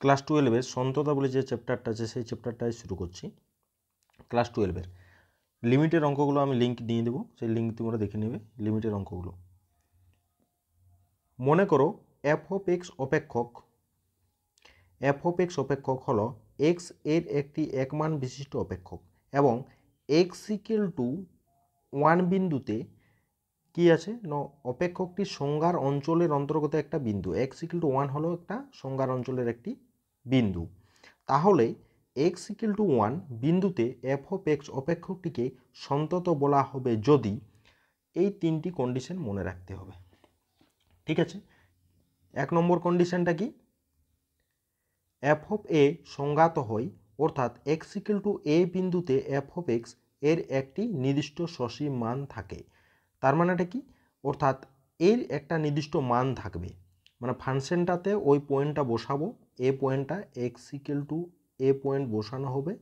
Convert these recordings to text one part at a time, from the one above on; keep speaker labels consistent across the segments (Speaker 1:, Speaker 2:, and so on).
Speaker 1: Class 12-এর সন্ততা বলে যে চ্যাপ্টারটা আছে সেই চ্যাপ্টারটাই শুরু করছি। ক্লাস 12-এর লিমিটের অঙ্কগুলো আমি লিঙ্ক দিয়ে দেবো, সেই লিঙ্ক তোমরা দেখে নেবে। লিমিটের অঙ্কগুলো মনে করো এফ অফ এক্স অপেক্ষক হলো এক্স এর একটি একমান বিশিষ্ট অপেক্ষক এবং এক্স ইকুয়াল টু 1 বিন্দুতে কি আছে না অপেক্ষকটি সংজ্ঞার অঞ্চলের অন্তর্গত একটা বিন্দু। এক্স ইকুয়াল টু 1 হলো একটা সংজ্ঞার অঞ্চলের একটি বিন্দু। তাহলে এক্স ইকুয়াল টু 1 বিন্দুতে এফ অফ এক্স অপেক্ষকটিকে সন্তত বলা হবে যদি এই তিনটি কন্ডিশন মনে রাখতে হবে। ঠিক আছে, 1 নম্বর কন্ডিশনটা কি, এফ অফ এ সংজ্ঞাত হয়, অর্থাৎ এক্স ইকুয়াল টু এ বিন্দুতে এফ অফ এক্স এর একটি নির্দিষ্ট সসীম মান থাকে। তার মানেটা কি, অর্থাৎ এর একটা নির্দিষ্ট মান থাকবে, মানে ফাংশনটাতে ওই পয়েন্টটা বসাবো, এ পয়েন্টটা এক্স ইকুয়াল টু এ পয়েন্ট বসানো হবে,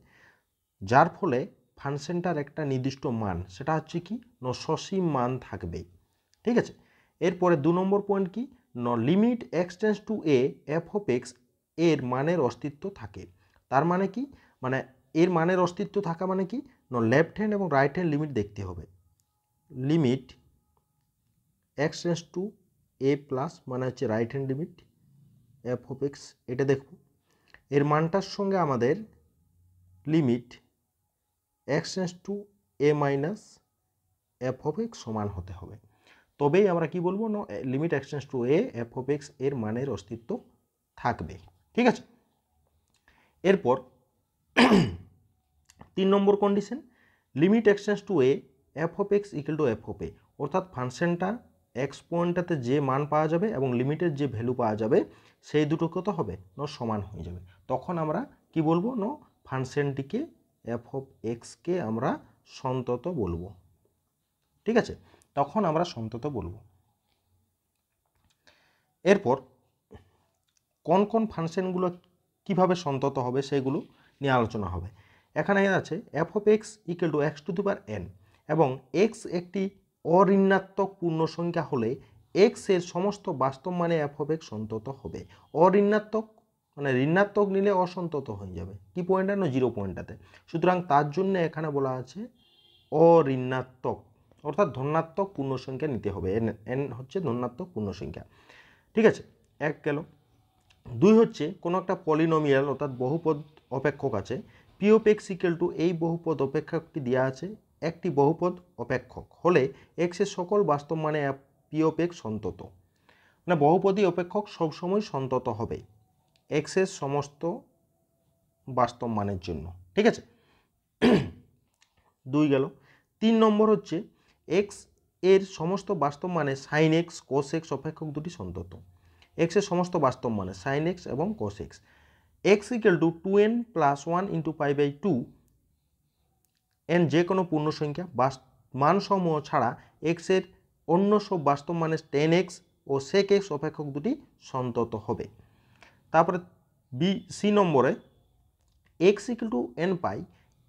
Speaker 1: যার ফলে ফাংশনটার একটা নির্দিষ্ট মান সেটা হচ্ছে কি ন সসীম মান থাকবে। ঠিক আছে, এরপরে 2 নম্বর পয়েন্ট কি ন limit X tends to A F of x এর মানের অস্তিত্ব থাকে। তার মানে কি, মানে এর মানের অস্তিত্ব থাকা মানে কি ন লেফট হ্যান্ড এবং রাইট হ্যান্ড লিমিট দেখতে হবে। Limit X tends to A plus মানে হচ্ছে right hand limit F of x, এটা দেখব। এর মানটার সঙ্গে আমাদের limit X tends to A minus F of x সমান হতে হবে, তবেই আমরা কি বলবো না limit X tends to A F of x এর মানের অস্তিত্ব থাকবে। ঠিক আছে, এরপর 3 নম্বর condition, limit X tends to A F of x equal to F of A, অর্থাৎ ফাংশনটা এক্স পয়েন্টটাতে যে মান পাওয়া যাবে এবং লিমিটের যে ভ্যালু পাওয়া যাবে সেই দুটো কত হবে না সমান হয়ে যাবে। তখন আমরা কি বলবো না ফাংশনটিকে এফ অফ এক্সকে আমরা সন্তত বলবো। ঠিক আছে, তখন আমরা সন্তত বলবো। এরপর কোন কোন ফাংশনগুলো কিভাবে সন্তত হবে সেগুলো নিয়ে আলোচনা হবে। এখানে আছে F of x equal two x to the power N এবং এক্স একটি অঋণাত্মক পূর্ণ সংখ্যা হলে এক্স এর সমস্ত বাস্তব মানে এফ অফ এক্স সন্তত হবে। অঋণাত্মক মানে ঋণাত্মক নিলে অসন্তত হয়ে যাবে, কি পয়েন্টটা না 0 পয়েন্টটাতে, সুতরাং তার জন্য এখানে বলা আছে অঋণাত্মক, অর্থাৎ ধনাত্মক পূর্ণ সংখ্যা নিতে হবে। এন হচ্ছে ধনাত্মক পূর্ণ সংখ্যা। ঠিক আছে, এক গেল। 2 হচ্ছে কোনো একটা পলিনোমিয়াল অর্থাৎ বহুপদ অপেক্ষক আছে, P of x equal two এই বহুপদ অপেক্ষকটি দেওয়া আছে একটি বহুপদ অপেক্ষক হলে এক্সের সকল বাস্তব মানে পি অফ এক্স সন্তত, মানে বহুপদী অপেক্ষক সবসময় সন্তত হবে এক্সের সমস্ত বাস্তব মানের জন্য। ঠিক আছে, 2 গেল। 3 নম্বর হচ্ছে এক্স এর সমস্ত বাস্তব মানে সাইন এক্স কোস এক্স অপেক্ষক দুটি সন্তত। এক্স এর সমস্ত বাস্তব মানে সাইন এক্স এবং cos x, x equal to 2n plus 1 into pi by 2 n যে কোনো পূর্ণ সংখ্যা মানসমূহ ছাড়া এক্স এর অন্য সব বাস্তব মানে 10x ও sec x অপেক্ষক দুটি সন্তত হবে। তারপরে সি নম্বরে এক্স ইকুয়াল টু এন পাই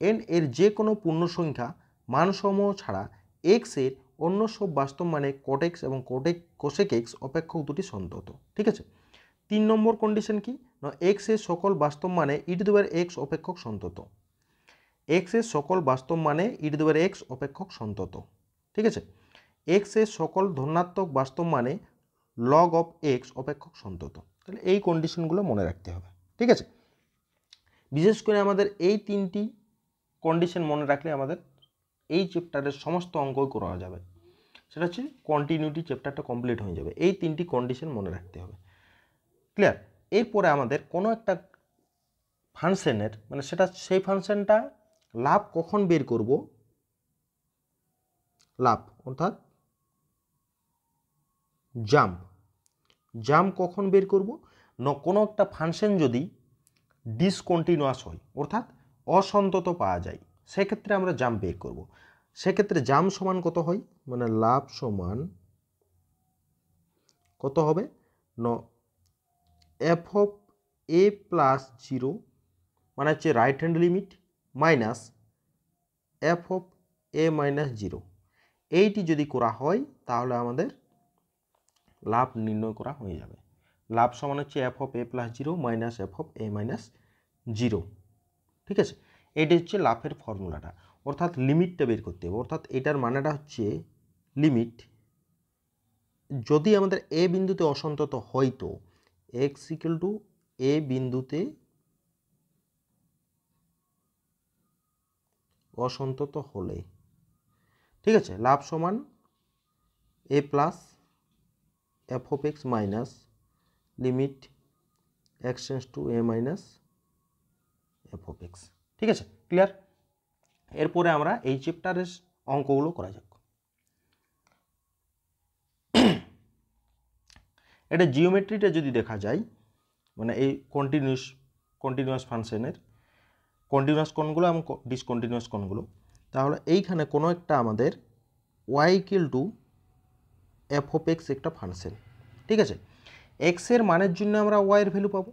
Speaker 1: এন এর যে কোনো পূর্ণ সংখ্যা মানসমূহ ছাড়া এক্স এর অন্য সব বাস্তব মানে cot x এবং cosec x অপেক্ষক দুটি সন্তত। ঠিক আছে, 3 নম্বর কন্ডিশন কি না এক্স এর সকল বাস্তব মানে ই টু দি পাওয়ার এক্স অপেক্ষক সন্তত। এক্স এর সকল বাস্তব মানে ই টু দি পাওয়ার এক্স অপেক্ষক সন্তত। ঠিক আছে, এক্স এর সকল ধনাত্মক বাস্তব মানে লগ অফ এক্স অপেক্ষক সন্তত। তাহলে এই কন্ডিশনগুলো মনে রাখতে হবে। ঠিক আছে, বিশেষ করে আমাদের এই 3টি কন্ডিশন মনে রাখলে আমাদের এই চ্যাপ্টারের সমস্ত অঙ্কই করা যাবে, সেটা হচ্ছে কন্টিনিউটি চ্যাপ্টারটা কমপ্লিট হয়ে যাবে। এই 3টি কন্ডিশন মনে রাখতে হবে। ক্লিয়ার? এরপরে আমাদের কোনো একটা ফাংশনের মানে সেটা সেই ফাংশনটা লাভ কখন বের করব, লাভ অর্থাৎ জাম্প কখন বের করব না কোনো একটা ফাংশন যদি ডিসকন্টিনিউয়াস হয় অর্থাৎ অসন্তত পাওয়া যায় সেক্ষেত্রে আমরা জাম্প বের করব। সেক্ষেত্রে জাম্প সমান কত হয় মানে লাভ সমান কত হবে না এফ অফ এ প্লাস 0 মানে হচ্ছে right hand limit minus F of A minus 0, এইটি যদি করা হয় তাহলে আমাদের লাভ নির্ণয় করা হয়ে যাবে। লাভ সমান হচ্ছে F of A plus zero minus F of A minus zero. ঠিক আছে, এটি হচ্ছে লাভের ফর্মুলাটা, অর্থাৎ লিমিটটা বের করতে হবে। অর্থাৎ এটার মানেটা হচ্ছে লিমিট যদি আমাদের এ বিন্দুতে অসন্তত হয়তো এক্স ইকুয়াল টু এ বিন্দুতে অসন্তত হলে, ঠিক আছে, লাভ সমান A plus F of X minus limit X tends to A minus F of X. ঠিক আছে, ক্লিয়ার। এরপরে আমরা এই চ্যাপ্টারের অঙ্কগুলো করা যাক। এটা জিওমেট্রিটা যদি দেখা যায়, মানে এই কন্টিনিউয়াস ফাংশনের কন্টিনিউয়াস কোণগুলো এবং ডিসকন্টিনিউয়াস কোণগুলো, তাহলে এইখানে কোনো একটা আমাদের y equal to F of x একটা ফাংশন। ঠিক আছে, এক্সের মানের জন্য আমরা ওয়াইয়ের ভ্যালু পাবো।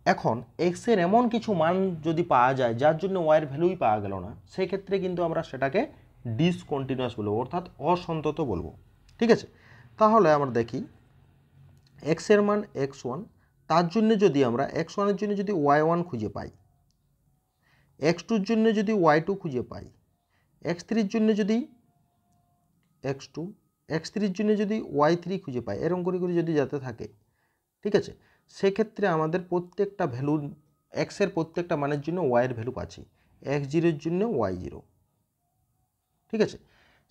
Speaker 1: এখন এক্সের এমন কিছু মান যদি পাওয়া যায় যার জন্য ওয়াইয়ের ভ্যালুই পাওয়া গেল না, সেই ক্ষেত্রে কিন্তু আমরা সেটাকে ডিসকন্টিনিউয়াস বলবো, অর্থাৎ অসন্তত বলবো। ঠিক আছে, তাহলে আমরা দেখি এক্সের মান এক্স ওয়ান, তার জন্য যদি আমরা এক্স ওয়ানের জন্য যদি ওয়াই ওয়ান খুঁজে পাই, এক্স টুর জন্য যদি ওয়াই টু খুঁজে পাই, এক্স থ্রির জন্য যদি এক্স টু, এক্স থ্রির জন্য যদি ওয়াই থ্রি খুঁজে পাই, এরকম করে করে যদি যাতে থাকে, ঠিক আছে, সেক্ষেত্রে আমাদের প্রত্যেকটা ভ্যালু এক্সের প্রত্যেকটা মানের জন্য ওয়াইয়ের ভ্যালু পাচ্ছি, এক্স জিরোর জন্য ওয়াই জিরো। ঠিক আছে,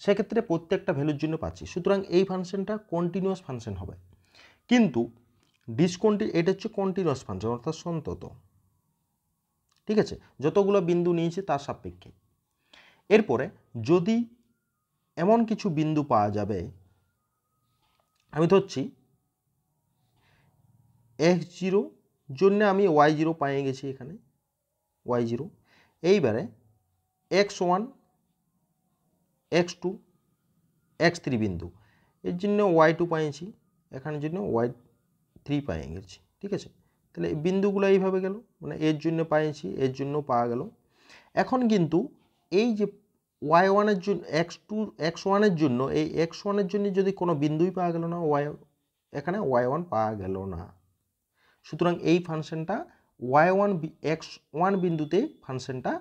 Speaker 1: সেক্ষেত্রে প্রত্যেকটা ভ্যালুর জন্য পাচ্ছি। সুতরাং এই ফাংশনটা কন্টিনিউয়াস ফাংশন হবে, কিন্তু এটা হচ্ছে কন্টিনিউয়াস ফাংশন, অর্থাৎ সন্তত। ঠিক আছে, যতগুলো বিন্দু নিয়েছে তার সাপেক্ষে। এরপরে যদি এমন কিছু বিন্দু পাওয়া যাবে, আমি ধরছি এক্স জিরো জন্য আমি ওয়াই জিরো পেয়ে গেছি, এখানে ওয়াই জিরো। এইবারে x one, x two, x three বিন্দু, এর জন্য ওয়াই টু পেয়েছি, এখানের জন্য ওয়াই থ্রি পেয়ে গেছি। ঠিক আছে, তাহলে এই বিন্দুগুলো এইভাবে গেল, মানে এর জন্য পেয়েছি, এর জন্য পাওয়া গেল। এখন কিন্তু এই যে ওয়াই ওয়ানের জন্য এক্স ওয়ানের জন্য, এই এক্স ওয়ানের জন্য যদি কোনো বিন্দুই পাওয়া গেল না, এখানে ওয়াই ওয়ান পাওয়া গেল না। সুতরাং এই ফাংশনটা ওয়াই ওয়ান এক্স ওয়ান বিন্দুতে ফাংশনটা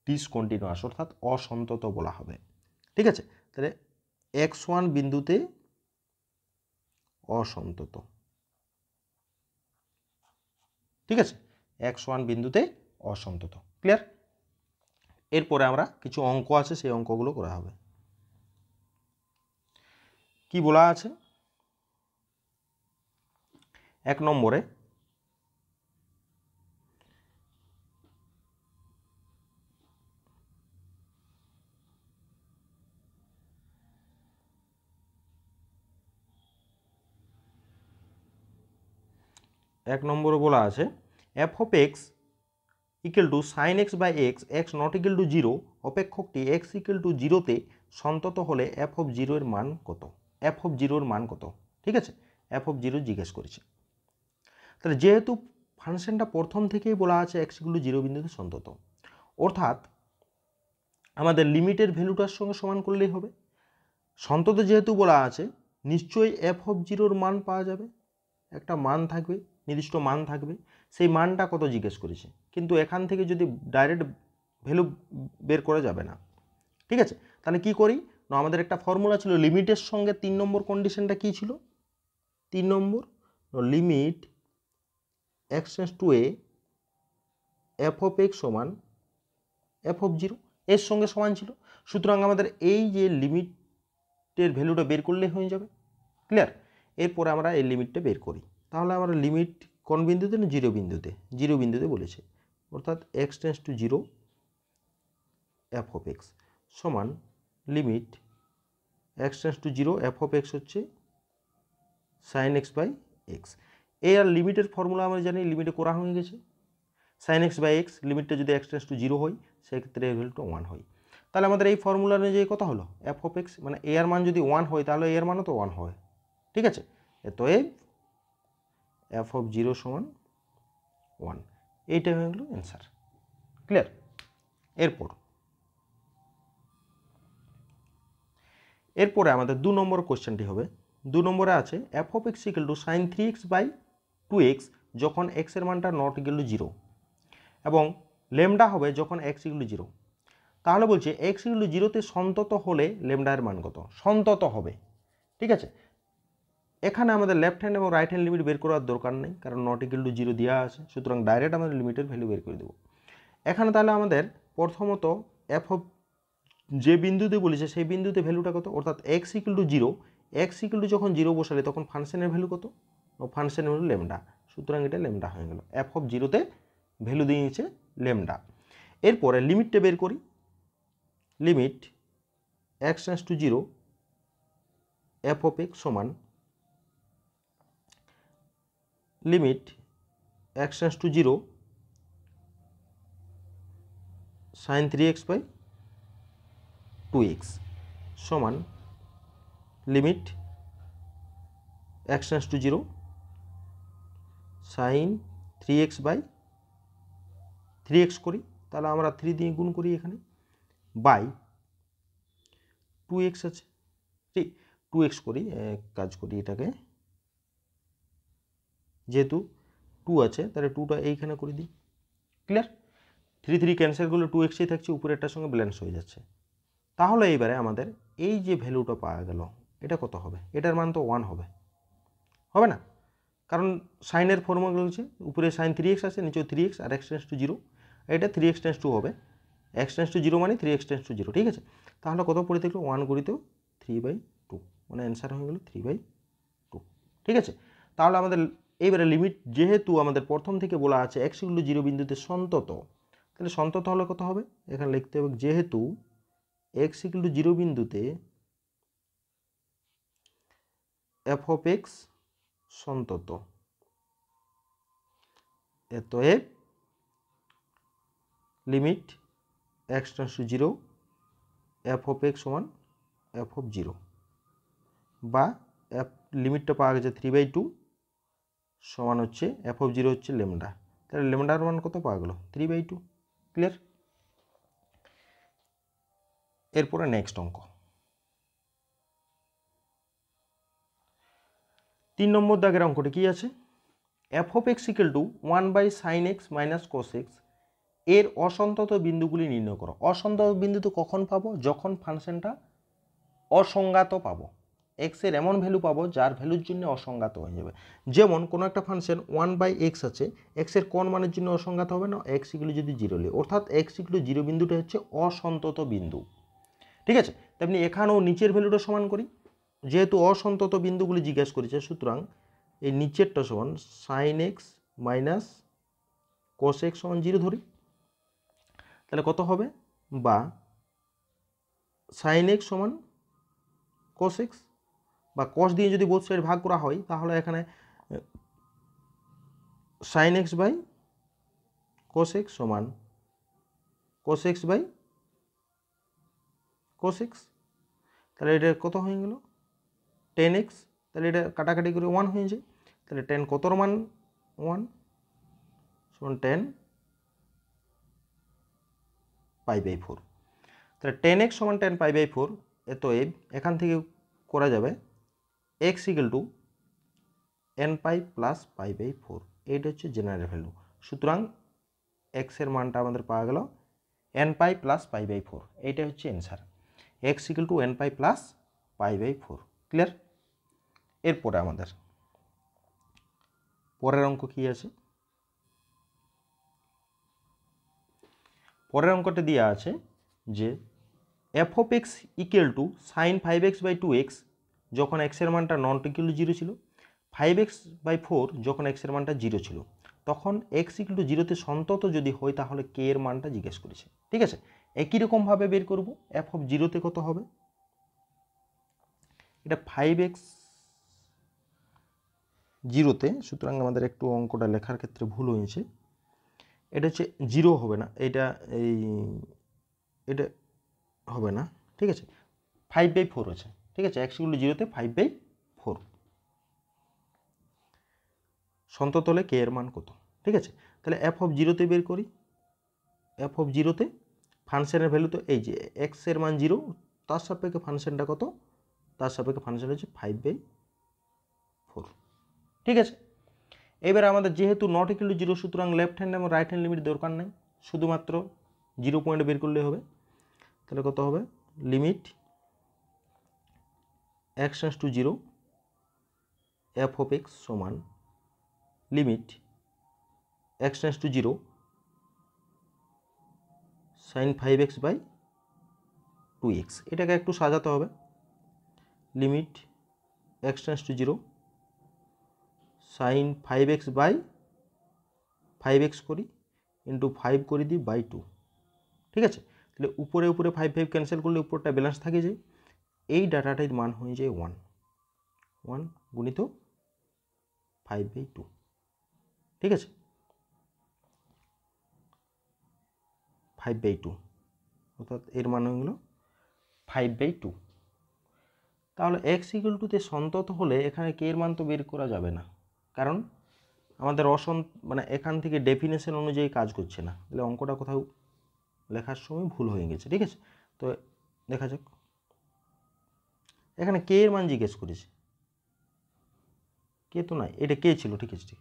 Speaker 1: ডিসকন্টিনিউয়াস, অর্থাৎ অসন্তত বলা হবে। ঠিক আছে, তাহলে এক্স ওয়ান বিন্দুতে অসন্তত। ঠিক আছে, এক্স ওয়ান বিন্দুতে অসন্তত। ক্লিয়ার। এরপরে আমরা কিছু অঙ্ক আছে, সেই অঙ্কগুলো করা হবে। কি বলা আছে? 1 নম্বরে বলা আছে F of x equal to sine x by X, X not equal to zero, অপেক্ষকটি এক্স ইকুয়াল টু জিরোতে সন্তত হলে এফ অফ জিরোর মান কত? এফ অফ জিরোর মান কত? ঠিক আছে, এফ অফ জিরো জিজ্ঞেস করেছে। তাহলে যেহেতু ফাংশনটা প্রথম থেকেই বলা আছে এক্স ইকুয়াল টু জিরো বিন্দুতে সন্তত, অর্থাৎ আমাদের লিমিটের ভ্যালুটার সঙ্গে সমান করলেই হবে। সন্তত যেহেতু বলা আছে, নিশ্চয়ই এফ অফ জিরোর মান পাওয়া যাবে, একটা মান থাকবে, নির্দিষ্ট মান থাকবে, সেই মানটা কত জিজ্ঞেস করেছে। কিন্তু এখান থেকে যদি ডাইরেক্ট ভ্যালু বের করা যাবে না। ঠিক আছে, তাহলে কি করি না, আমাদের একটা ফর্মুলা ছিল লিমিটের সঙ্গে 3 নম্বর কন্ডিশনটা কি ছিল? 3 নম্বর limit X tends to A F of x সমান এফ অফ জিরো, এর সঙ্গে সমান ছিল। সুতরাং আমাদের এই যে লিমিটের ভ্যালুটা বের করলেই হয়ে যাবে। ক্লিয়ার। এরপরে আমরা এই লিমিটটা বের করি। তাহলে আমরা লিমিট কোন বিন্দুতে? না জিরো বিন্দুতে। জিরো বিন্দুতে বলেছে, অর্থাৎ X tends to zero F of x সমান limit X tends to zero F of X হচ্ছে সাইন এক্স বাই এক্স। এই আর লিমিটের ফর্মুলা আমরা জানি, লিমিটে করা হয়ে গেছে। সাইন এক্স বাই এক্স লিমিটটা যদি এক্স টেন্ডস টু জিরো হয়, সেক্ষেত্রে এর ভ্যালুটা 1 হয়। তাহলে আমাদের এই ফর্মুলা অনুযায়ী কত হলো? এফ অফ এক্স মানে এ এর মান যদি 1 হয়, তাহলে এর মানও তো 1 হয়। ঠিক আছে, অতএব এফ অফ জিরো সমান 1, এইটাই হয়ে গেল অ্যান্সার। ক্লিয়ার। এরপরে আমাদের 2 নম্বর কোশ্চেনটি হবে 2 নম্বরে আছে F of x equal to sine 3x by 2x যখন এক্স এর মানটা নট ইকুয়াল টু 0 এবং লেমডা হবে যখন এক্স ইকুয়াল টু 0। তাহলে বলছে এক্স ইকুয়াল টু 0তে সন্তত হলে লেমডা এর মান কত? সন্তত হবে, ঠিক আছে। এখানে আমাদের লেফট হ্যান্ড এবং রাইট হ্যান্ড লিমিট বের করার দরকার নেই, কারণ নট ইকুয়াল টু 0 দেওয়া আছে, সুতরাং ডাইরেক্ট আমাদের লিমিটের ভ্যালু বের করে দেবো। এখানে তাহলে আমাদের প্রথমত এফ অফ যে বিন্দুতে বলেছে সেই বিন্দুতে ভ্যালুটা কত, অর্থাৎ x equal two 0, x equal two যখন 0 বসালে তখন ফাংশনের ভ্যালু কত? ফাংশনের ভ্যালু লেমডা, সুতরাং এটা লেমডা হয়ে গেল। এফ অফ 0তে ভ্যালু দিয়েছে লেমডা। এরপরে লিমিটটা বের করি। Limit X tends to 0 F of x সমান limit X tends to 0 sine 3x by 2x সমান limit X tends to 0 sine 3x by 3x করি, তাহলে আমরা 3 দিয়ে গুণ করি এখানে, বাই 2x আছে, ঠিক 2x করি, কাজ করি এটাকে, যেহেতু 2 আছে তাহলে 2টা এইখানে করে দিই। ক্লিয়ার? 3 3 ক্যান্সেল করলে 2xই থাকছে, উপরেরটার সঙ্গে ব্যালেন্স হয়ে যাচ্ছে। তাহলে এইবারে আমাদের এই যে ভ্যালুটা পাওয়া গেল এটা কত হবে? এটার মান তো 1 হবে, হবে না? কারণ সাইনের ফর্মুলা রয়েছে, উপরে সাইন 3x আছে, নিচেও 3x R x tends to 0, এটা 3x টেন্ডস টু হবে, x টেন্ডস টু 0 মানে 3x টেন্ডস টু 0, ঠিক আছে। তাহলে কত পড়ে থাকলো? 1 গুণিত 3/2, মানে অ্যান্সার হয়ে গেল 3/2, ঠিক আছে। তাহলে আমাদের এইবারে লিমিট যেহেতু আমাদের প্রথম থেকে বলা আছে x ইকুয়াল টু 0 বিন্দুতে সন্তত, তাহলে সন্তত হলে কত হবে? এখানে লিখতে হবে যেহেতু x ইকুয়াল টু 0 বিন্দুতে এফ অফ এক্স সন্তত, অতএব limit X tends to 0 F of x সমান এফ অফ 0, বা এফ লিমিটটা পাওয়া গেছে 3/2 সমান হচ্ছে এফ অফ 0 হচ্ছে লেমডা, তাহলে লেমডার মান কত পাওয়া গেল? 3/2। ক্লিয়ার? এরপরে নেক্সট অঙ্ক 3 নম্বর দাগের অঙ্কটি কি আছে? F of x equal two 1/sin x minus cos x এর অসন্তত বিন্দুগুলি নির্ণয় করো। অসন্তত বিন্দু তো কখন পাবো? যখন ফাংশনটা অসংজ্ঞাত পাবো, x এর এমন ভ্যালু পাবো যার ভ্যালুর জন্য অসংজ্ঞাত হয়ে যাবে। যেমন কোনো একটা ফাংশন 1/x আছে, x এর কোন মানের জন্য অসংজ্ঞাত হবে না? x ইকুয়াল যদি 0 লে, অর্থাৎ x ইকুয়াল 0 বিন্দুটা হচ্ছে অসন্তত বিন্দু, ঠিক আছে। তেমনি এখানেও নিচের ভ্যালুটা সমান করি, যেহেতু অসন্তত বিন্দুগুলি জিজ্ঞাসা করেছে, সুতরাং এই নিচেরটা সমান sine x minus cos x সমান 0 ধরি, তাহলে কত হবে? বা সাইন এক্স সমান কস এক্স, বা কস দিয়ে যদি বোথ সাইড ভাগ করা হয় তাহলে এখানে sine x by cos x সমান cos x by cos x, তাহলে এটা কত হয়ে গেল? 10x, তাহলে এটা কাটাকাটি করে 1 হয়ে যায়, তাহলে 10 কতর মান? 1 সমান 10 π/4, তাহলে 10x সমান 10 π/4, অতএব এখান থেকে করা যাবে x equal to nπ plus π/4, এইটা হচ্ছে জেনারেল ভ্যালু। সুতরাং x এর মানটা আমাদের পাওয়া গেল nπ প্লাস π/4, এইটা হচ্ছে answer, x equal to nπ plus π/4। Clear? এরপরে আমাদের পরের অঙ্ক কি আছে? পরের অঙ্কটা দেওয়া আছে যে f of x equal to sine 5x/2x যখন x এর মানটা নট ইকুয়াল টু 0 ছিল, 5x/4 যখন x এর মানটা 0 ছিল, তখন x ইকুয়াল টু 0তে সন্তত যদি হয় তাহলে k এর মানটা জিজ্ঞেস করেছে, ঠিক আছে। একই রকমভাবে বের করব এফ অফ 0তে কত হবে? এটা 5x 0তে, সুতরাং আমাদের একটু অঙ্কটা লেখার ক্ষেত্রে ভুল হয়েছে, এটা হচ্ছে 0 হবে না, এটা হবে না, ঠিক আছে, 5/4 আছে, ঠিক আছে, x ইকুয়াল টু 0তে 5/4 সন্তত হলে k এর মান কত, ঠিক আছে। তাহলে এফ অফ 0তে বের করি। এফ অফ 0তে ফাংশনের ভ্যালু তো এই যে x এর মান 0, তার সাপেক্ষে ফাংশনটা কত? তার সাপেক্ষে ফাংশন হচ্ছে 5/4, 4। ঠিক আছে, এবারে আমাদের যেহেতু নট ইকুয়াল টু 0, সুতরাং লেফট হ্যান্ড এবং রাইট হ্যান্ড লিমিট দরকার নেই, শুধুমাত্র 0 পয়েন্ট বের করলে হবে। তাহলে কত হবে, limit x tends to 0 f of x সমান limit x tends to 0 sin 5x by 2x। এটাকে একটু সাজাতে হবে, limit x tends to 0 sin 5x by 5x করি ইন্টু 5 করে দিই বাই 2। ঠিক আছে, তাহলে উপরে উপরে 5 5 ক্যান্সেল করলে উপরটা ব্যালেন্স থাকে যায়, এই ডাটাটির মান হয়ে যায় 1 গুণিত 5/2। ঠিক আছে, 5/2 অর্থাৎ এর মান হয়ে গেল 5/2। তাহলে x ইকুয়াল টুতে সন্তত হলে এখানে কে এর মান তো বের করা যাবে না, কারণ আমাদের মানে এখান থেকে ডেফিনেশন অনুযায়ী কাজ করছে না, তাহলে অঙ্কটা কোথাও লেখার সময় ভুল হয়ে গেছে। ঠিক আছে, তো দেখা যাক, এখানে কে এর মান জিজ্ঞেস করেছে, কে তো নাই, এটা কে ছিল। ঠিক আছে, ঠিক,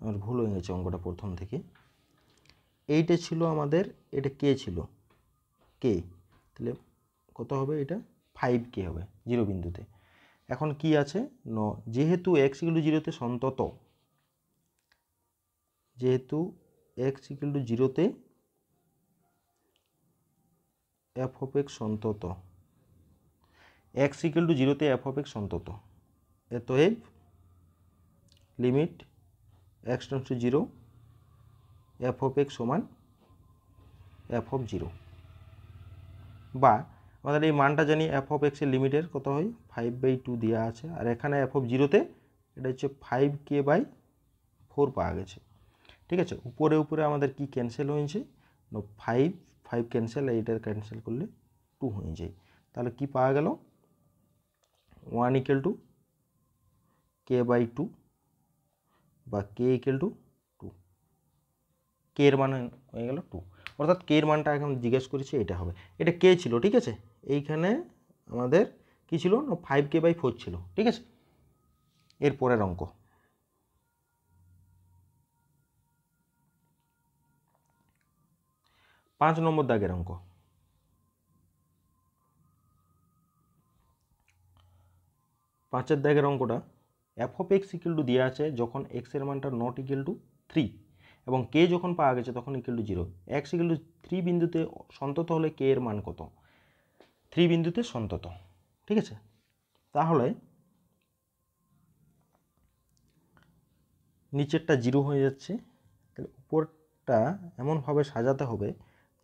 Speaker 1: আমার ভুল হয়ে গেছে অঙ্কটা প্রথম থেকে, এইটা ছিল আমাদের, এটা কে ছিল, কে, তাহলে কত হবে, এটা 5k হবে 0 বিন্দুতে। এখন কি আছে, যেহেতু x ইকুয়াল টু 0-তে সন্তত, যেহেতু x ইকুয়াল টু 0-তে f অফ x সন্তত, x ইকুয়াল টু 0-তে f অফ x সন্তত, অতএব limit x tends to 0 f of x সমান f অফ 0, বা আমাদের এই মানটা জানি f অফ x এর লিমিটের কত হয় 5/2 দেওয়া আছে, আর এখানে f অফ 0-তে এটা হচ্ছে 5k বাই 4 পাওয়া গেছে। ঠিক আছে, উপরে উপরে আমাদের কি ক্যান্সেল হয়েছে, 5 ক্যান্সেল, এইটার ক্যান্সেল করলে 2 হয়ে যায়, তাহলে কি পাওয়া গেল, 1 ইকুয়াল টু k/2 বা k ইকুয়াল টু 2, কে এর মান হয়ে গেল 2, অর্থাৎ কে এর মানটা এখন জিজ্ঞেস করেছে, এটা হবে, এটা কে ছিল। ঠিক আছে, এইখানে আমাদের কি ছিল, 5k/4 ছিল। ঠিক আছে, এর পরের অঙ্ক, 5 নম্বর দাগের অঙ্ক। 5-এর দাগের অঙ্কটা, f of x equal two দেওয়া আছে যখন x এর মানটা নট ইকুয়াল টু 3 এবং k যখন পাওয়া গেছে তখন equal to 0, x equal two 3 বিন্দুতে সন্তত হলে k এর মান কত, 3 বিন্দুতে সন্তত। ঠিক আছে, তাহলে নিচেরটা 0 হয়ে যাচ্ছে, তাহলে উপরটা এমনভাবে সাজাতে হবে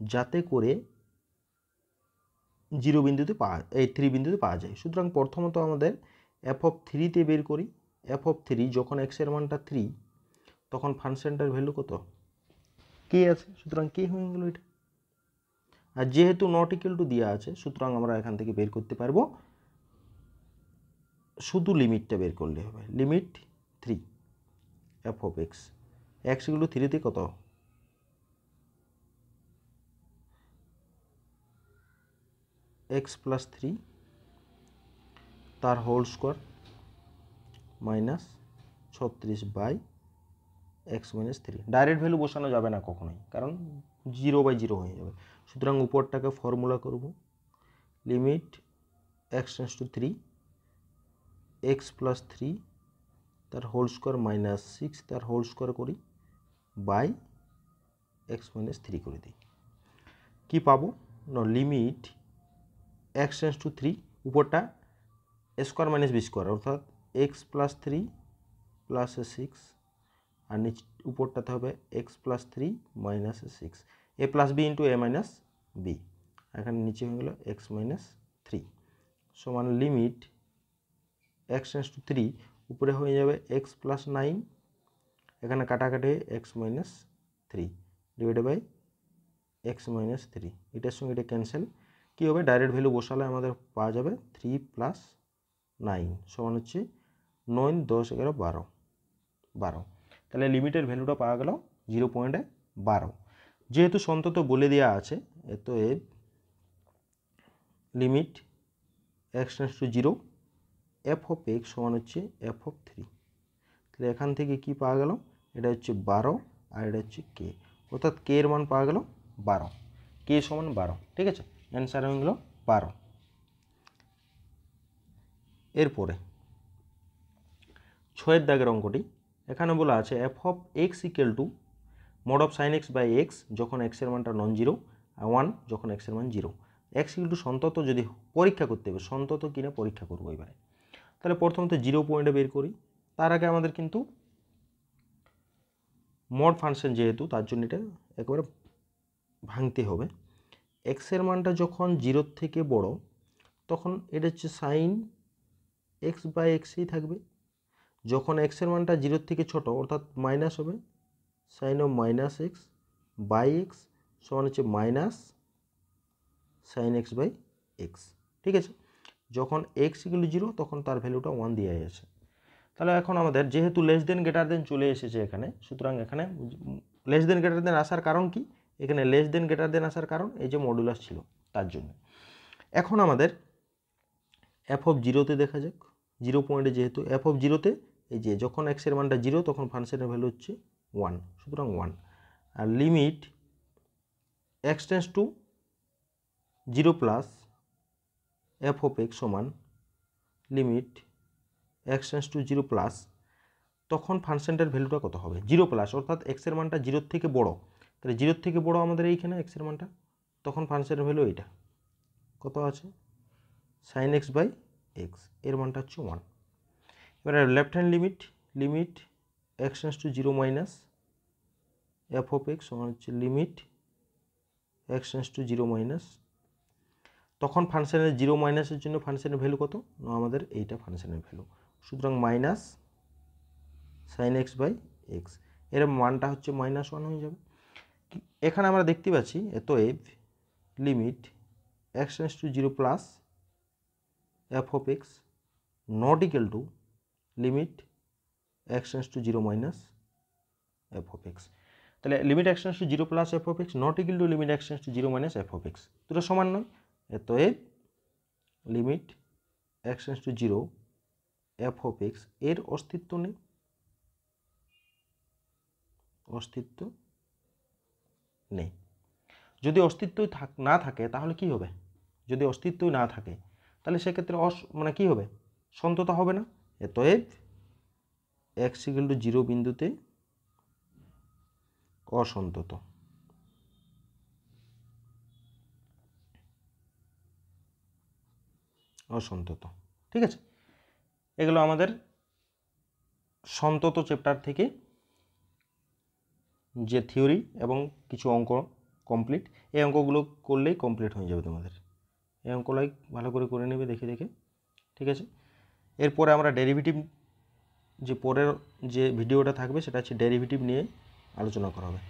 Speaker 1: যাতে করে 0 বিন্দুতে এই 3 বিন্দুতে পাওয়া যায়। সুতরাং প্রথমত আমাদের f অফ 3-তে বের করি, f অফ 3 যখন x এর মানটা 3 তখন ফাংশনটার ভ্যালু কত, কে আছে, সুতরাং কে হয়ে গেল এটা, আর যেহেতু নট ইকুয়াল টু দেওয়া আছে সুতরাং আমরা এখান থেকে বের করতে পারবো, শুধু লিমিটটা বের করলে হবে, limit 3 f of x, x equal to 3-তে কত, x প্লাস 3 তার whole square minus 36 by x minus 3। Direct value বসানো যাবে না কখনোই, কারণ 0/0 হয়ে যাবে, সুতরাং উপরটাকে ফর্মুলা করব, limit x tends to 3 x plus 3 তার হোল স্কোয়ার মাইনাস 6 তার হোল স্কোয়ার করি বাই x মাইনাস 3 করে দিই, কী পাবো, লিমিট x টেন্ডস টু 3, উপরটা স্কোয়ার মাইনাস বি স্কোয়ার অর্থাৎ x প্লাস 3 প্লাস 6, আর নিচ উপরটাতে হবে x plus 3 minus 6, a plus B into A minus B, এখানে নিচে হয়ে গেল x মাইনাস 3 সমান লিমিট x টেন্ডস টু 3, উপরে হয়ে যাবে x প্লাস 9, এখানে কাটাকাটি x minus 3 divided by x minus 3, এটার সঙ্গে এটা ক্যান্সেল, কী হবে, ডাইরেক্ট ভ্যালু বসালে আমাদের পাওয়া যাবে 3 প্লাস 9 সমান হচ্ছে 9, 10, 11, 12, তাহলে লিমিটের ভ্যালুটা পাওয়া গেল 0.12। যেহেতু সন্তত বলে দেওয়া আছে, অতএব limit x tends to 0 F of x সমান হচ্ছে এফ অফ 3। তাহলে এখান থেকে কি পাওয়া গেল, এটা হচ্ছে 12 আর এটা হচ্ছে কে, অর্থাৎ কে এর মান পাওয়া গেল 12, কে সমান 12। ঠিক আছে, অ্যান্সার হয়ে গেল 12। এরপরে 6 দাগের অঙ্কটি, এখানে বলা আছে F of x equal to mod of sine x by X যখন এক্সের মানটা নন জিরো, আর 1 যখন এক্সের মান 0। এক্স ইকুয়াল টু সন্তত যদি পরীক্ষা করতে হবে, সন্তত কিনা পরীক্ষা করবো এবারে। তাহলে প্রথমত 0 পয়েন্টে বের করি। তার আগে আমাদের কিন্তু মড ফাংশন যেহেতু, তার জন্য এটা একেবারে ভাঙতে হবে। এক্সের মানটা যখন 0 থেকে বড়, তখন এটা হচ্ছে সাইন এক্স বাই এক্সই থাকবে। যখন এক্সের মানটা 0 থেকে ছোট, অর্থাৎ মাইনাস হবে, sine of minus X by X সমান হচ্ছে minus sine x by X. ঠিক আছে, যখন এক্স ইকুয়াল টু 0 তখন তার ভ্যালুটা 1 দিয়ে আছে। তাহলে এখন আমাদের যেহেতু লেস দেন গ্রেটার দেন চলে এসেছে এখানে, সুতরাং এখানে লেস দেন গ্রেটার দেন আসার কারণ কি, এখানে লেস দেন গ্রেটার দেন আসার কারণ এই যে মডুলাস ছিল তার জন্য। এখন আমাদের এফ অফ 0তে দেখা যাক, 0 পয়েন্টে যেহেতু এফ অফ 0তে এই যে যখন এক্সের মানটা 0 তখন ফাংশনের ভ্যালু হচ্ছে 1, সুতরাং 1। আর limit x tends to 0 plus F of x সমান limit x tends to 0 plus, তখন ফাংশনটার ভ্যালুটা কত হবে, 0 প্লাস, অর্থাৎ এক্সের মানটা 0 থেকে বড়। তাহলে 0 থেকে বড় আমাদের এইখানে এক্সের মানটা, তখন ফাংশনের ভ্যালু এইটা কত আছে, সাইন এক্স বাই এক্স, এর মানটা হচ্ছে 1। এবারে left hand limit, limit x tends to 0 minus F of x সমান হচ্ছে limit x tends to 0 minus, তখন ফাংশনের 0 মাইনাসের জন্য ফাংশনের ভ্যালু কত না, আমাদের এইটা ফাংশনের ভ্যালু, সুতরাং minus sine x by X, এর মানটা হচ্ছে -1 হয়ে যাবে। এখানে আমরা দেখতে পাচ্ছি অতএব limit x tends to 0 plus F of x not equal to limit x tends to 0 minus F of x. তাহলে limit x tends to 0 plus F of x not equal to limit x tends to 0 minus F of x, দুটো সমান নয়। অতএব limit x tends to 0 F of x এর অস্তিত্ব নেই, অস্তিত্ব নেই। যদি অস্তিত্বই না থাকে তাহলে কি হবে, যদি অস্তিত্বই না থাকে তাহলে সেক্ষেত্রে মানে কি হবে, সন্ততা হবে না। অতএব এক্স ইকুয়াল টু 0 বিন্দুতে অসন্তত। অসন্তত, ঠিক আছে। এগুলো আমাদের সন্তত চ্যাপ্টার থেকে যে থিওরি এবং কিছু অঙ্ক কমপ্লিট, এই অঙ্কগুলো করলেই কমপ্লিট হয়ে যাবে তোমাদের। এই অঙ্কগুলোই ভালো করে করে নেবে দেখে দেখে, ঠিক আছে। এরপরে আমরা ডেরিভেটিভ, যে পরের যে ভিডিওটা থাকবে সেটা হচ্ছে ডেরিভেটিভ নিয়ে আলোচনা করা হবে।